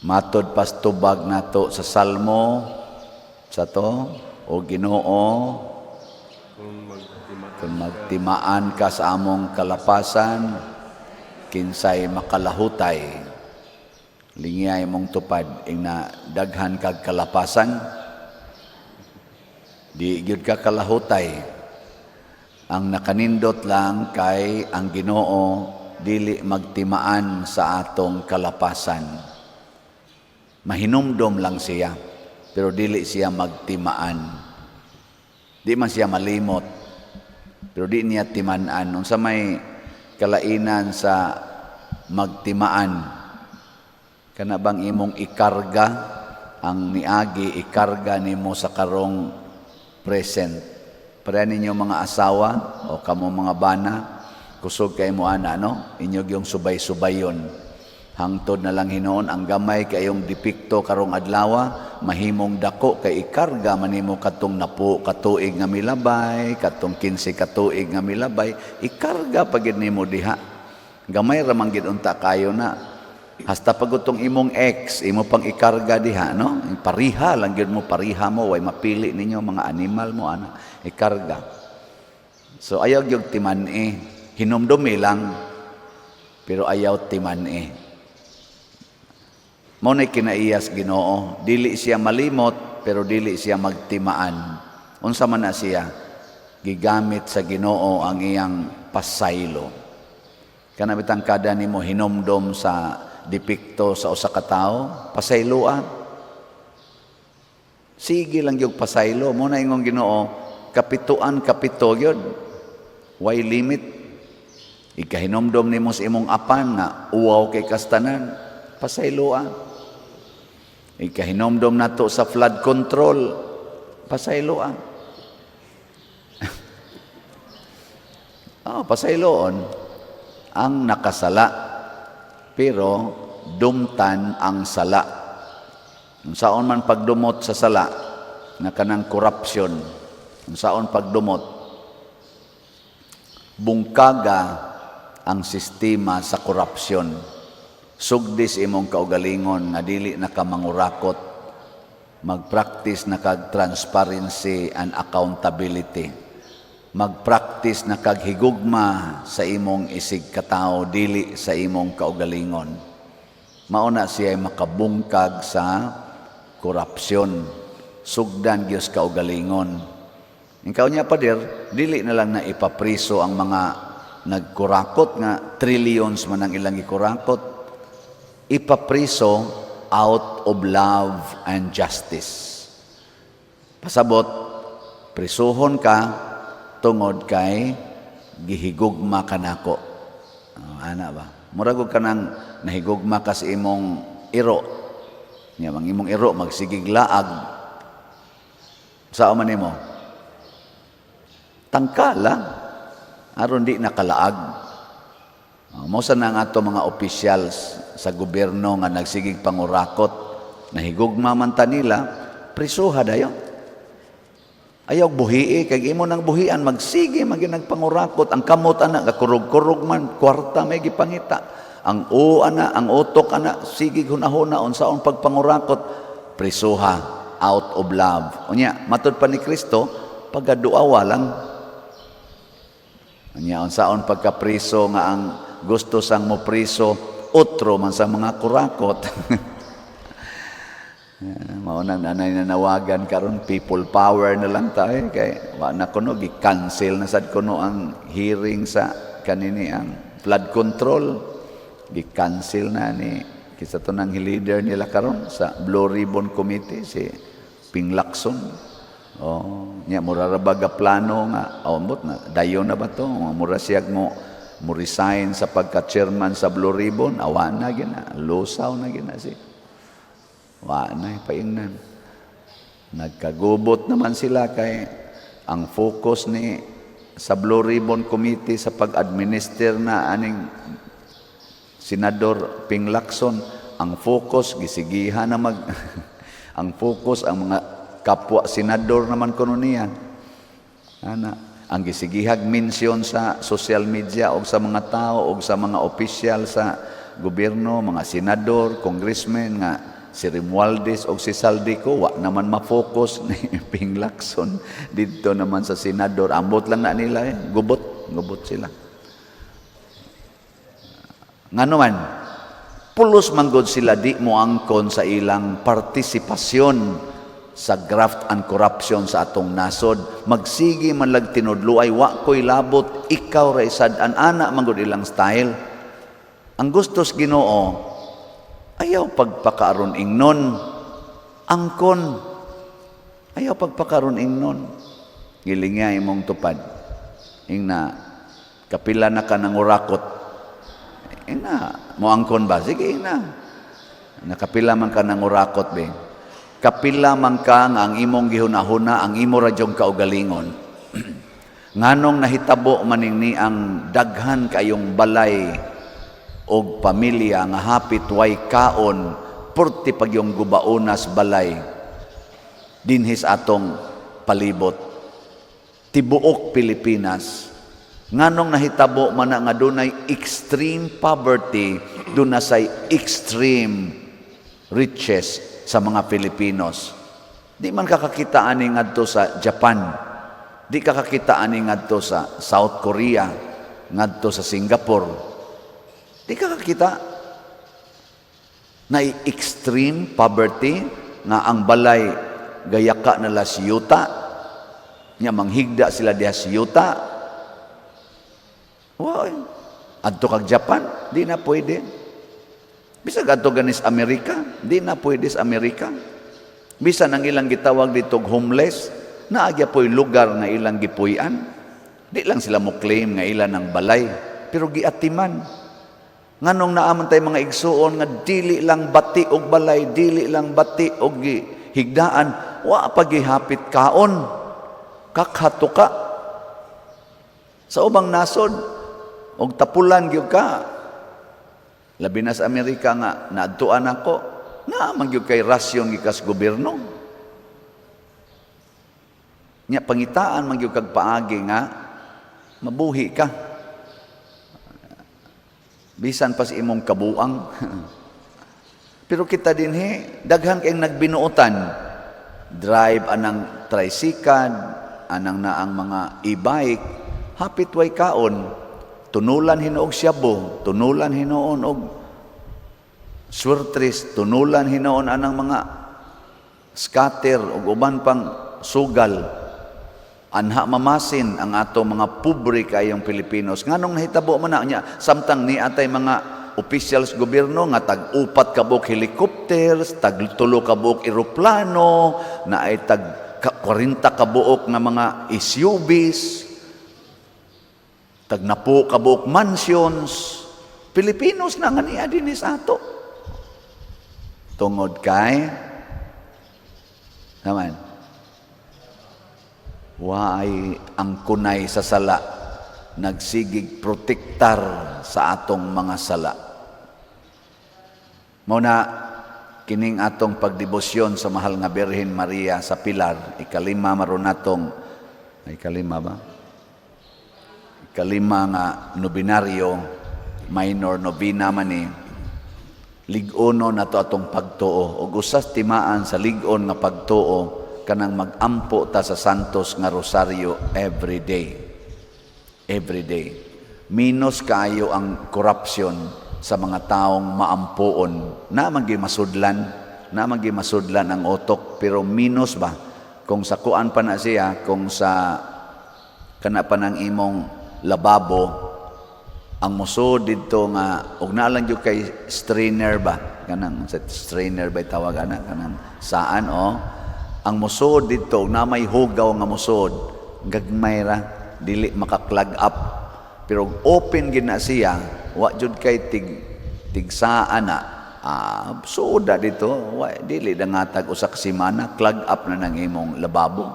Matod pastubag nato sa Salmo sa to o Ginoo, kung magtimaan ka sa among kalapasan, kinsay makalahutay, lingiyay mong tupad ing na daghan kag kalapasan, di gyud ka kalahutay. Ang nakanindot lang kay ang Ginoo dili magtimaan sa atong kalapasan. Mahinumdom lang siya, pero dili siya magtimaan. Di man siya malimot, pero di niya timanan. Unsa may kalainan sa magtimaan? Kana bang imong ikarga ang niagi, ikarga nimo sa karong present. Para ninyo mga asawa o kamo mga bana, kusog kay mo ana, no? Inyog yung subay-subayon. Hangtod na lang hinoon ang gamay kayong dipikto karong adlawa, mahimong dako kay ikarga manimo katong 10 katuig nga milabay, katong 15 katuig nga milabay, ikarga pagid nimo diha. Gamay ra man gid unta kayo na. Hasta pagutong imong ex, imo pang ikarga diha, no? Pariha lang gyud mo, pariha mo, way mapili ninyo mga animal mo ana, ikarga. So ayaw gyud timan-e, hinumdumi lang, pero ayaw timan-e. Mao nay kinaiyas Ginoo, dili siya malimot pero dili siya magtimaan. Unsa man na siya? Gigamit sa Ginoo ang iyang pasaylo. Kana bitang kada nimo hinumdom sa dipikto sa usa ka tawo, pasayloa. Sige lang yung pasaylo. Muna ingong Ginoo, kapituan kapito gyud. Way limit. Ikahinumdom nimo sa imong apan nga uwaw kay kastanan, pasayloa. Ikahinomdom nato sa flood control, pasayloan. Pasayloon ang nakasala, pero dumtan ang sala. Unsaon man pagdumot sa sala, na kanang korupsyon, unsaon pagdumot, bungkaga ang sistema sa korupsyon. Sugdis imong kaugalingon nga dili na ka mangurakot, mag-practice na kag transparency and accountability, mag-practice na kag higugma sa imong isig katao, dili sa imong kaugalingon. Mauna siya makabungkag sa korupsyon, sugdan gyud kaugalingon. Ikaw niya pader, dili na lang na ipapriso ang mga nagkurakot nga trillions man ang ilang ikurakot, ipapriso out of love and justice. Pasabot, prisuhon ka tungod kay gihigugma ka nako. Ana ba? Murag ka nang nahigugma ka sa imong iro. Nya mang imong iro magsigig laag. Sao man nimo? Tangkala aron di nakalaag. Mausa na nga ato mga officials sa gobyerno nga nagsigig pangurakot, nahigugma man ta nila, prisuha dayon. Ayaw buhii, kag imo nang buhian, magsige, nagpangurakot. Ang kamot ana, kakurog-kurog man, kwarta may gipangita. Ang ana, ang utok ana, sigig hunahuna, unsaon pagpangurakot, prisuha, out of love. Unya, matod pa ni Kristo, pagaduawa lang. Unya, unsaon pagkapriso nga ang gusto sang mo priso, otro man sa mga kurakot. Maunang nanay na nawagan karon people power na lang tayo kay wa na kuno gi-cancel na sad kuno ang hearing sa kanini ang flood control, gi-cancel na ni kisa to nang leader nila karon sa Blue Ribbon Committee si Ping Lacson. Nya mura ra baga plano nga awmot na dayon na ba to, mura siyag mo resign sa pagka-chairman sa Blue Ribbon, awa na gina, lusaw na gina si. Wa na paingnan. Nagkagubot naman sila kay ang focus ni sa Blue Ribbon Committee sa pag-administer na aning Senador Ping Lacson, ang focus gisigihan na ang focus ang mga kapwa senador naman kuno niya. Ang gisigihag mensyon sa social media o sa mga tao o sa mga opisyal sa gobyerno, mga senador, congressman nga si Romualdez o si Saldico, wa naman ma-focus ni Ping Lacson dito naman sa senador. Ambot lang na nila gubot sila. Nga naman, pulos manggod sila di mo angkon sa ilang partisipasyon sa graft and corruption sa atong nasod. Magsigi man lag tinudlo ay wa ko'y labot, ikaw ra isad an ana manggod ilang style. Ang gustos Ginoo, ayaw pagpakaron ingnon, angkon. Ayaw pagpakaron ingnon. Gilinga imong tupad. Ingna, kapila na ka ng urakot. Ingna, mo angkon ba? Sige, ingna. Nakapila man ka ng urakot, be. Kapila man ka nga ang imong gihunahuna, ang imo radyong kaugalingon. Nganong nahitabo maning ni ang daghan kayong balay og pamilya nga hapit way kaon purti pag yung gubaunas balay dinhis atong palibot tibuok Pilipinas. Nganong nahitabo man nga dunay extreme poverty, dunay extreme riches sa mga Filipinos. Di man kakakita ani ngadto sa Japan, di kakakita ani ngadto sa South Korea, ngadto sa Singapore. Di kakakita na extreme poverty nga ang balay gayaka nala siyuta, nya manghigda sila diha siyuta. Wow, adto kag Japan, di na pwede. Bisag adto ganis Amerika, di na pwede sa Amerika. Bisan ang ilang gitawag dito homeless, naagya po'y lugar nga ilang gipuy-an. Di lang sila mo claim nga ilan ang balay, pero giatiman. Nganong naaman tay mga igsuon nga dili lang bati og balay, dili lang bati og higdaan, wa pa gihapit kaon. Kakhato ka. Sa ubang nasod, og tapulan gyud ka. Labi na sa Amerika nga naadtuan ako, naaman gyud kay rasyon gikas gobyerno. Nya pangitaan man gyud kag paagi nga mabuhi ka. Bisan pa si imong kabuang. Pero kita dinhi daghan kay nagbinuotan. Drive anang tricycle, anang naang mga e-bike, hapit way kaon. Tunulan hinoog siyabo, tunulan hinoon og swirtris, tunulan hinoon anang mga scatter og uban pang sugal. Anha mamasin ang ato mga pobre kayong Pilipinos. Nganong nahitabo man na niya, samtang ni atay mga officials gobyerno nga tag-upat kabuk helicopters, tag-tulo kabuk eroplano, na ay tag-40 kabuok nga mga SUVs, tag-napo kabuk mansions. Pilipinos na nga niya dinis ato. Tungod kay naman waay ang kunay sa sala nagsigig protektar sa atong mga sala. Muna kining atong pagdebosyon sa mahal nga Birhen Maria sa Pilar, ikalima maron natong ikalima ba? Ikalima nga nobinaryo, minor novena man ni. Lig-uno na to atong pagtuo ug usas timaan sa lig-on nga pagtuo kanang mag-ampo ta sa santos nga rosaryo every day. Every day. Minus kaayo ang corruption sa mga taong maampuon. Naman gyud masudlan ang utok, pero minus ba kung sa kuan pa na siya, kung sa kana pa ng imong lababo ang musod dito nga og naa lang gyud kay strainer ba, kanang sa strainer ba tawag ana, kanang saan ang musod dito na may hugaw nga musod gagmay ra, dili maka-clog up, pero open gid na siya, wa jud kay tigsaan na suoda dito, wa dili dangatag usa ka semana clog up na nang imong lababo.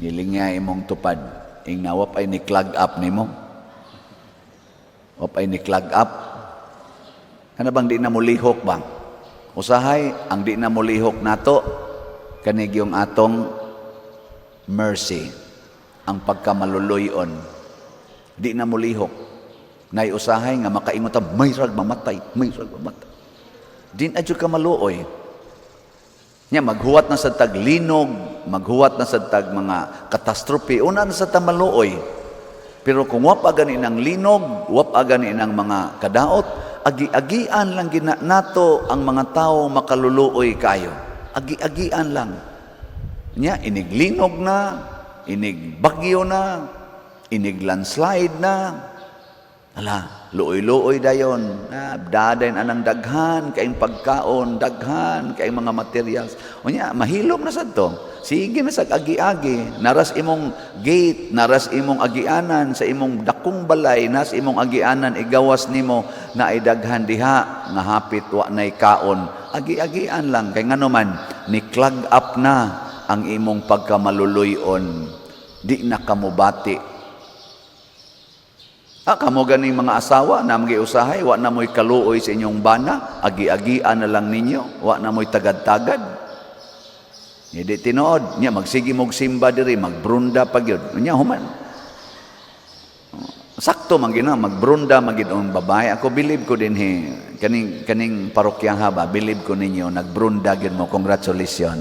Gilinga imong tupad ing nawap ay ni clog up nimo. Wap ay ni clog up. Kana bang di na mulihok ba? Usahay ang di na mulihok nato kanig yung atong mercy, ang pagkamaluluyon. Di na mulihok. Nay usahay nga makaingon ta may rag mamatay. Din adyo ka maluoy. Nya maghuwat na sa taglinog, maghuwat na sa tag mga katastrofe, una na sa tamaluoy. Pero kung wap agani ng linog, wap agani ng mga kadaot, agi-agian lang gina nato ang mga tao makaluluoy kayo. Agi-agian lang. Nya inig linog na, inig bagyo na, inig landslide na. Ala, luoy-luoy dayon. Dadayin anang daghan, kaing pagkaon, daghan, kaing mga materials. O niya, mahilom na sad to. Sige na sa agi-agi. Naras imong gate, naras imong agianan, sa imong dakong balay, nas imong agianan, igawas nimo na ay daghan diha, nga hapit wa na'y kaon. Agi-agian lang. Kay ngano man, ni-clog up na ang imong pagkamaluluyon. Di na kamubati. Kamo ganing mga asawa na magiusahay, wa na mo'y kaluoy sa inyong bana, agi-agian na lang ninyo, wa na mo'y tagad-tagad. Hindi tinuod, niya magsigi mog simba diri, magbrunda pag yun. Niya human. Sakto man gina, magbrunda maginoong babae. Ako believe ko din kaning parokyang haba, believe ko ninyo, nagbrunda gid mo, congratulations.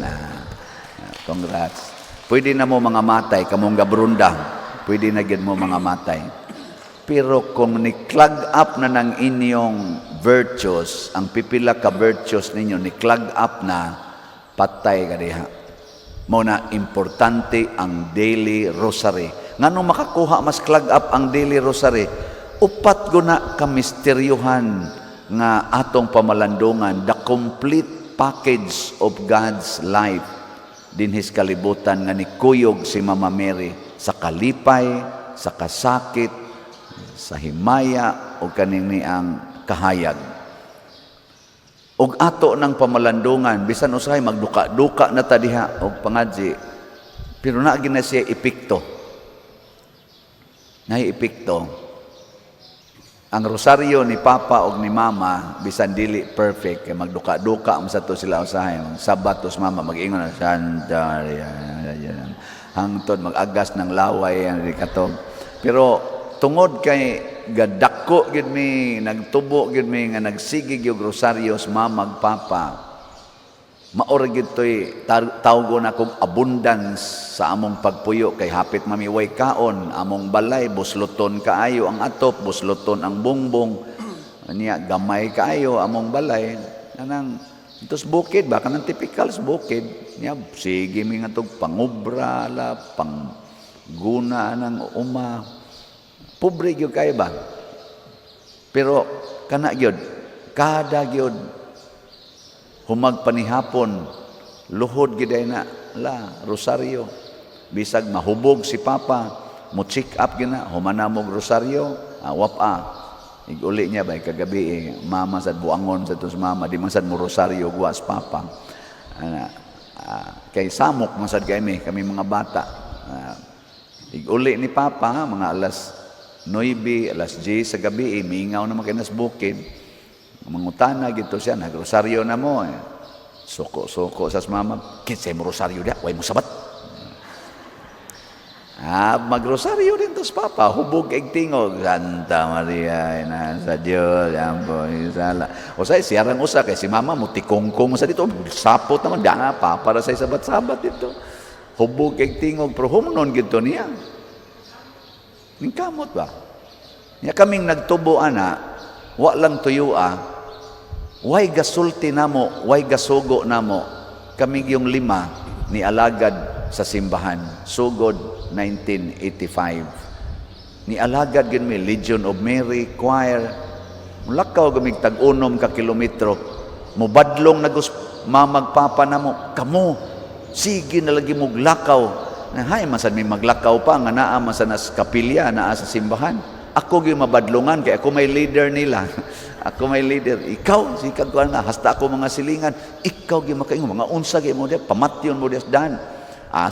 Congrats. Pwede na mo mga matay, kamong gabrunda. Pwede na gid mo mga matay. Pero kung ni-clog up na ng inyong virtues, ang pipila ka virtues ninyo, ni-clog up na, patay ka diha. Muna, importante ang daily rosary. Nga nung makakuha, mas clog up ang daily rosary, upat ko na kamisteryuhan nga atong pamalandungan, the complete package of God's life. Din his kalibutan nga ni kuyog si Mama Mary sa kalipay, sa kasakit, sa himaya o kanini ang kahayag. Og ato ng pamalandungan, bisan usahay magduka-duka na ta diha og pangadji, pero na gina siya epekto. Epekto. Ang rosaryo ni Papa og ni Mama, bisan dili perfect, kay magduka-duka sa to sila usahay. Sabatos Mama mag-ingon na Santa hangtod mag-agas ng laway ang katog. Pero tungod kay gadako gid mi, nagtubo gid mi nga nagsigig yung rosaryo sa Mama Papa, maor gid toy tawgon akong abundance sa among pagpuyo, kay hapit mamiway kaon among balay, busluton kaayo ang atop, busluton ang bongbong, niya gamay kaayo among balay kanang itos bukid ba kanang typical sa bukid niya, sige mi nga tog pangubra la pangguna ng uma. Pobre gyud kay ba? Pero kana gyud, kada gyud humag panihapon, luhod gid na la rosaryo. Bisag mahubog si Papa, mo check up gyud na, humana mo rosaryo, wapa. Iguli niya ba kagabi Mama sad buangon sa tos Mama, di man sad mo rosaryo guwas Papa. Kay samok man sad kami mga bata. Iguli ni Papa mga alas 9, alas 10 sa gabi, mingaw naman kayo nas bukid. Mangutana gito siya, nagrosaryo na mo. Suko-suko sa Mama, kinsay mo rosaryo dia, way mo sabat. Magrosaryo din to sa Papa, hubog kay tingog, Santa Maria, sa Diyos, ampo, isala. O say, siyarang usa, kay si Mama, mutikongkong sa dito, sapot naman, danga pa, para sa sabat-sabat dito. Hubog kay tingog, pero humnon gito niya. Ningkamot ba? Nya kaming nagtubo ana, wa lang tuyua, way gasulti namo, way gasugo namo. Kaming yung 5 ni alagad sa simbahan, sugod 1985. Ni alagad gid mi Legion of Mary choir. Mulakaw gamig tag-unom ka kilometro. Mubadlong nagos mamagpapa namo, kamo sige na lagi mo lakaw. Hay, masan may maglakaw pa, nga naa masan as kapilya, naa sa simbahan. Ako yung mabadlungan, kaya ako may leader nila. Ako may leader. Ikaw, si kagwan na, hasta ako mga silingan. Ikaw yung makaingon, mga unsa yung mo diya, pamatyon mo diya dan.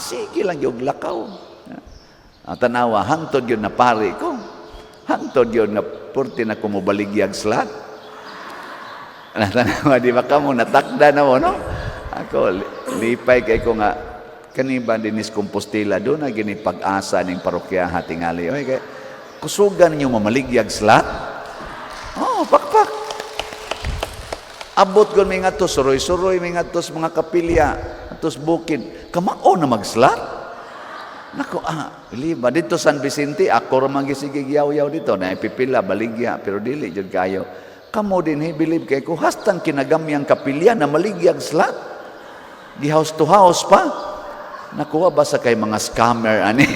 Sige lang yung lakaw. Tanawa, hangtod yun na pari ko. Hangtod yun na purti na kumubaligyag slat. Tanawa, di ba ka mo, natakda na mo, no? Ako, lipay kay ko nga, kaniba dinis Compostela, doon na gini pag-asa ng parokya hatingali. Okay, kaya kusugan ninyo mamaligyag slat. Pakpak. Abot ko may nga to, suroy-suroy, may nga to sa mga kapilya, atos bukid. Kamao na mag-slat? Nako, liba. Dito San Vicente, ako ramang gisigigyaw-yaw dito, na ipipila, baligya, pero dili, jud kayo. Kamo din, believe kay ko, hastang kinagamyang kapilya na maligyag slat. Di house to house pa. Nakuha ba sa kay mga scammer, ani?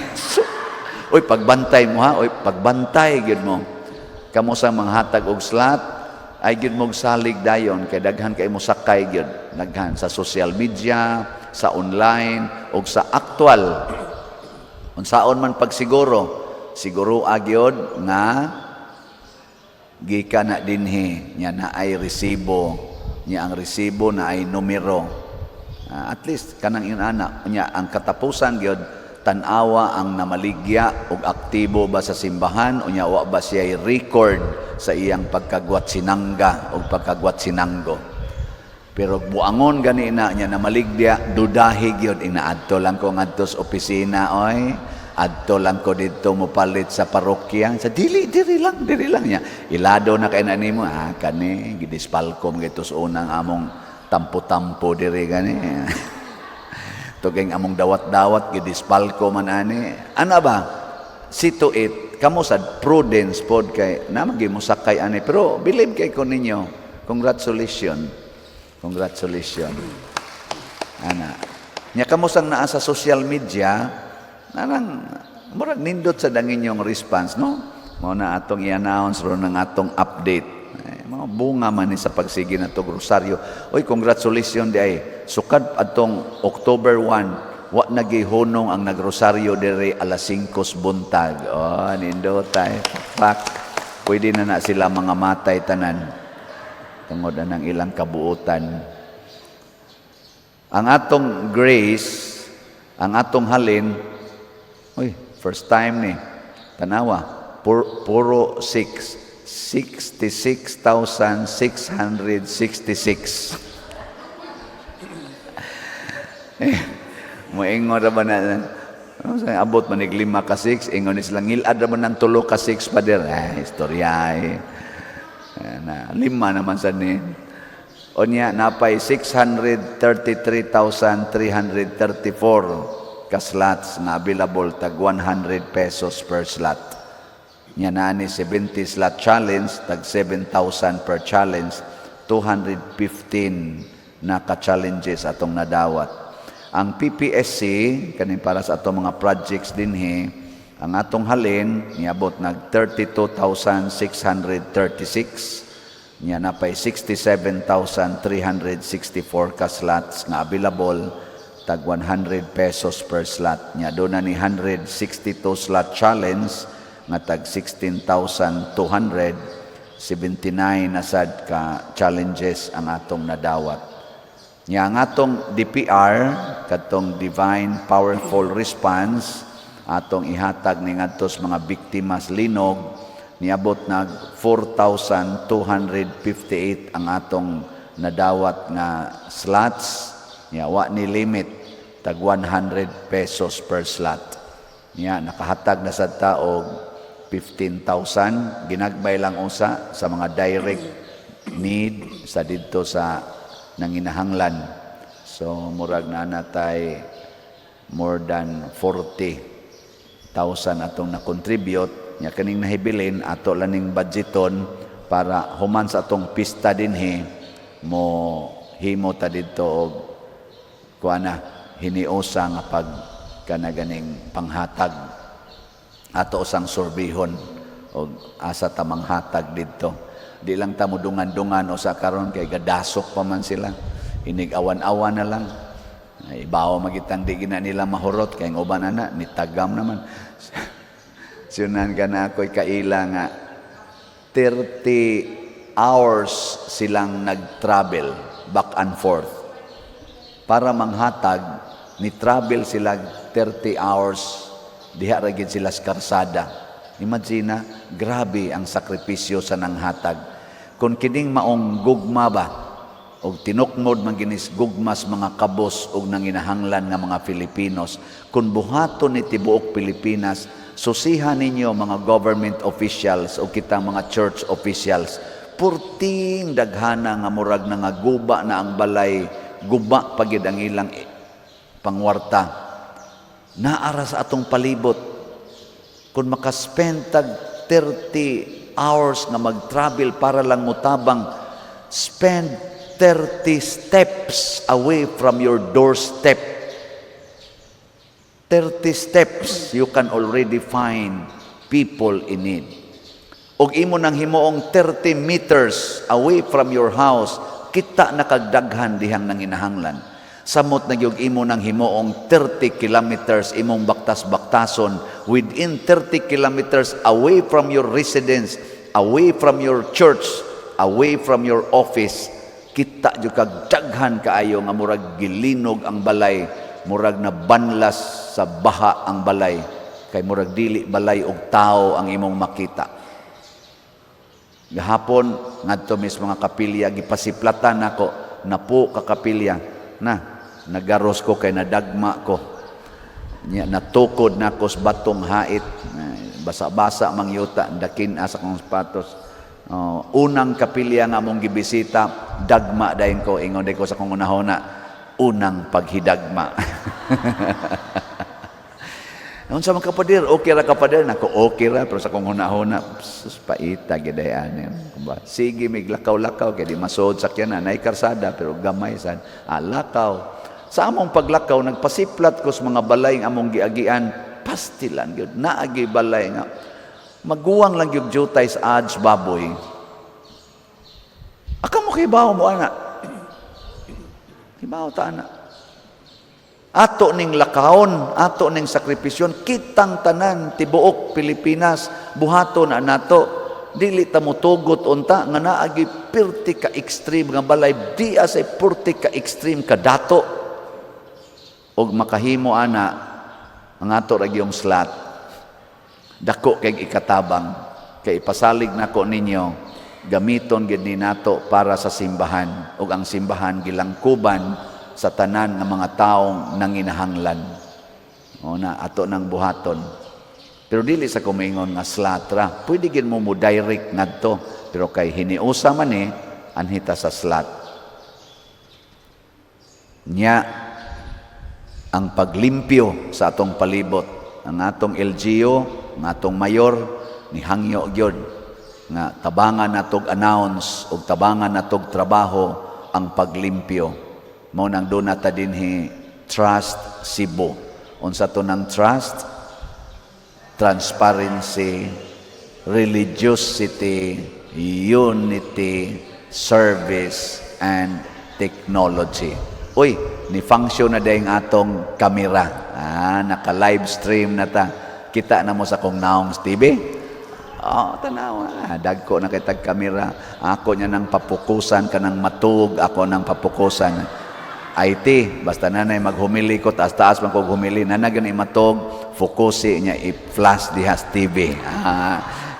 Uy, pagbantay mo ha, uy, pagbantay, gid mo. Kamo sa mga hatag og slat, ay gid mong salig dayon kay daghan kay mo sakay gyud daghan sa social media, sa online ug sa aktual unsaon man siguro agyod nga gikan na dinhi nya na ay resibo nya ang resibo na ay numero at least kanang inana nya ang katapusan gyud tan-awa ang namaligya ug aktibo ba sa simbahan unya wa ba siya record sa iyang pagkagwat sinangga o pagkagwat sinanggo. Pero buangon gani na niya na maligya, dudahi gyud inaadto lang ko ngadto sa opisina oy, adto lang ko didto mo palit sa parokya. Sa dili lang niya. Ilado na kay nimo kani gidispalkom gito sa unang among tampo-tampo diri gani. Tugeng among dawat-dawat gidispalkom man ani. Ana ba? See to it kamo sad prudence pod kay na magi mo sakay ani pero believe kay ko ninyo congratulations ana nya kamo sang naa sa social media nanang murag nindot sa danginyong response no mo na atong i-announce ro ng atong update mga bunga man ni sa pagsige nato rosaryo oy congratulations di ay sukad atong October 1 wa nagihunong ang nagrosaryo diri alas 5 buntag. Oh, nindotay. Pak. Pwede na sila mga matay tanan. Tungod na ng ilang kabuutan. Ang atong grace, ang atong halin, first time ni. Tanawa, puro 66,666. Moingon ra ba na abot manig 5 ka 6 ingon ni sila ngilad ra man ng 3 ka 6 pa der istorya na 5 naman sad ni onya napay 633,334 ka slots na available tag 100 pesos per slot nya nani 70 slot challenge tag 7,000 per challenge 215 na ka challenges atong nadawat. Ang PPSC kaning para sa atong mga projects dinhi ang atong halin niabot nag 32,636 nya napay 67,364 ka slots nga available tag 100 pesos per slot nya do na ni 162 slot challenge nga tag 16,200 79 na sad ka challenges ang atong nadawat. Nya ang atong DPR katong Divine Powerful Response atong ihatag ni ngadtos mga biktimas linog niabot nag 4,258 ang atong nadawat nga slots nya wa ni limit tag 100 pesos per slot nya nakahatag na sad ta og 15,000 ginagbay lang usa sa mga direct need sa didto sa nanginahanglan. So murag na natay more than 40,000 atong na-contribute nya kaning nahibilin ato laning budgeton para human sa atong pista dinhi mo himo ta didto og kuana hiniusa nga pag kanaganing panghatag ato usang sorbihon og asa ta manghatag didto. Di lang ta mo dungan-dungan o sa karon kay gadasok pa man sila. Inig-awan-awan na lang. Ibaw magitang di gina nila mahurot kay ang uban ana nitagam naman. Sunan ka na ako'y kaila nga 30 hours silang nag-travel back and forth. Para manghatag, ni-travel sila 30 hours diha ra gid sila sa karsada. Imagine, grabe ang sakripisyo sa nanghatag. Kung kining maong gugma ba, o tinukmod maginis gugmas mga kabos o nanginahanglan nga mga Filipinos, kung buhaton ni tibuok Pilipinas, susihan ninyo mga government officials o kitang mga church officials, purting daghana nga murag na nga guba na ang balay, guba pagid ang ilang pangwarta. Naara sa atong palibot. Kung makaspend tag 30 hours nga mag-travel para lang mutabang, spend 30 steps away from your doorstep. 30 steps, you can already find people in need. Og imo nang himuong 30 meters away from your house, kita nakagdaghan dihang nanginahanglan. Samot na gyud imo nang himuong 30 kilometers imong baktas-baktason within 30 kilometers away from your residence, away from your church, away from your office. Kita jud kag daghan kaayo nga murag gilinog ang balay, murag na banlas sa baha ang balay, kay murag dili balay og tao ang imong makita. Gahapon ngadto mis mga kapilya gipasiplatan nako, napo ka kapilya na nagaros ko kay nadagma ko. Nya natukod nako sa batong hait, basa-basa mangyuta dakin asa kong sapatos. Unang kapilya nga mong gibisita, dagma dayon ko, ingon day ko sa kong unahona, unang paghidagma. Noon sa mga kapadir, okay ra kapadir, nako okay ra, pero sa kong hunahuna, sus paita gidayan. Sige, may lakaw-lakaw, kaya di masod sakyan na, naikarsada, pero gamay sad, lakaw. Sa among paglakaw, nagpasiplat ko sa mga balay ng among giagian, pastilan yun, naagi balay nga. Maguwang lang yung jutay sa ads baboy. Aka mo kibaw mo, anak. Kibaw ta, anak. Ato ning lakaon, ato ning sakripisyon, kitang tanan, tibuok Pilipinas, buhaton na nato, dili ta mo tugot unta, nga naagi pirti ka extreme nga balay, di asay purti ka extreme ka dato, og makahimo ana, ang ato ragyong slat, dako kay ikatabang, kay ipasalig nako ninyo, gamiton gid ni nato para sa simbahan, og ang simbahan gilangkuban, sa tanan ng mga taong nanginahanglan. O na, ato ng buhaton. Pero dili sa kumingon nga slatra. Pwede gin mo direct ngadto. Pero kay hiniusa man anhita sa slat. Nya, ang paglimpyo sa atong palibot. Ang atong LGU, ang atong mayor, ni hangyo gyud nga tabangan natog announce o tabangan natog trabaho ang paglimpyo. Mao nang doon nata dinhi Trust Cebu. Unsa to ng trust? Transparency, religiosity, unity, service, and technology. Uy, ni-function na dahil atong kamera. Naka-live stream na ta. Kita na mo sa kong naong TV. Tanaw. Dagko na kitag kamera. Ako niya nang papukusan ka ng matug. Ako nang papukusan. IT, basta nanay maghumili ko, taas-taas man ko humili, nanagan imatog, fokusi niya, i-flash dihas TV.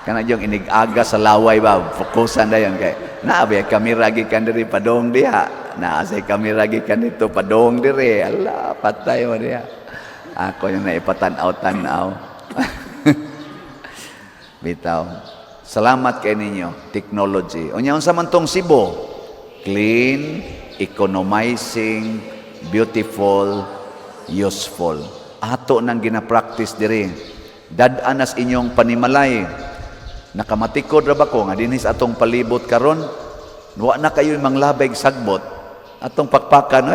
Kana yung inigaga sa laway ba, fokusan na yun. Kaya, naabi, kamera gikan diri, padong diha. Naasay kamera gikan dito, padong diri. Ala, patay mo diha. Ako yung naipatanaw-tanaw. Bitaw. Salamat kay ninyo, technology. O niya, unsa man tong Cebu, clean, economizing, beautiful, useful. Ato nang gina-practice diri. Dad-anas inyong panimalay. Nakamatikod ra ba ko nga dinis atong palibot karon? Wa na kayo manglabay sagbot. Atong pakpakan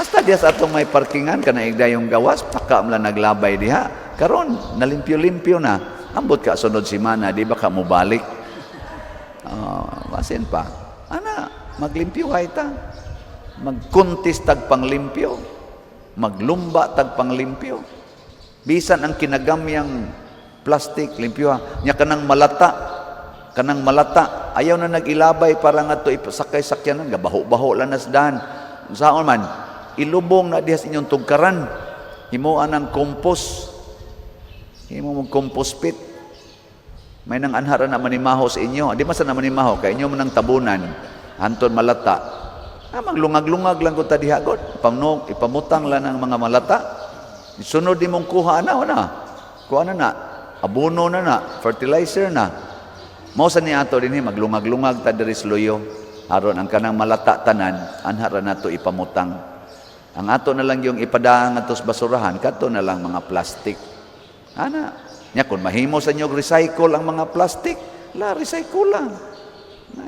hasta diya sa atong may parkingan kana igdayong gawas paka mla naglabay diha. Karon nalimpyo-limpyo na. Ambot ka sunod semana di ba ka mo balik? Basin pa. Ana maglimpyo ta, magkuntis tag panglimpyo, maglumba tag panglimpyo. Bisan ang kinagamyang plastic, limpyo nya kanang malata, ayaw na nagilabay para nga to ipasakay-sakyanan, gabaho-baho lang nasdahan. Saan man, ilubong na diha sa inyong tugkaran, himuan ng kompos, himo mong compost pit. May nang anhara na manimaho sa inyo, di masa na manimaho, kay inyo man ang tabunan, anton malata. Maglungag-lungag lang ko ta diha god. Ipamutang lang ng mga malata. Sunod di mong kuha na. Kuha na. Abono na, fertilizer na. Mao sa ni ato dinhi maglungag-lungag ta diri sa luyo aron ang kanang malata tanan anha ra nato ipamutang. Ang ato na lang yung ipadaan ngadto sa basurahan kadto na lang mga plastic. Ana, nya kun mahimo sa inyo recycle ang mga plastic, recycle lang.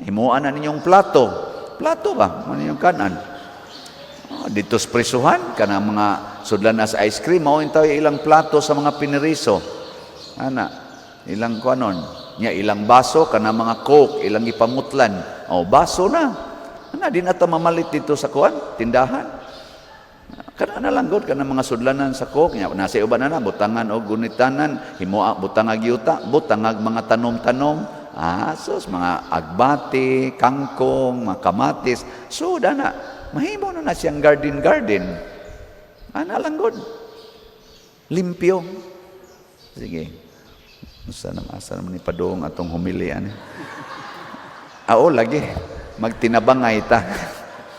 Himuan na ninyong plato. Plato ba? Ano yung kanan? Dito sa prisuhan, kanang mga sudlan na sa ice cream, mao intaw ilang plato sa mga piniriso. Ana, ilang kuanon, nya ilang baso, kanang mga coke, ilang ipamutlan. Baso na. Ana, di na ta mamalit dito sa kuan, tindahan. Kana na lang god kanang mga sudlanan sa coke, nya nasa uban na butangan o gunitanan, himua butangag yuta, butangag mga tanom-tanom. Sus, mga agbati, kangkong, mga kamatis. So, na, mahimo na siyang garden. Ana lang god. Limpyo. Sige. Asa naman ni padung atong humilian. Lagi. Magtinabangay ta.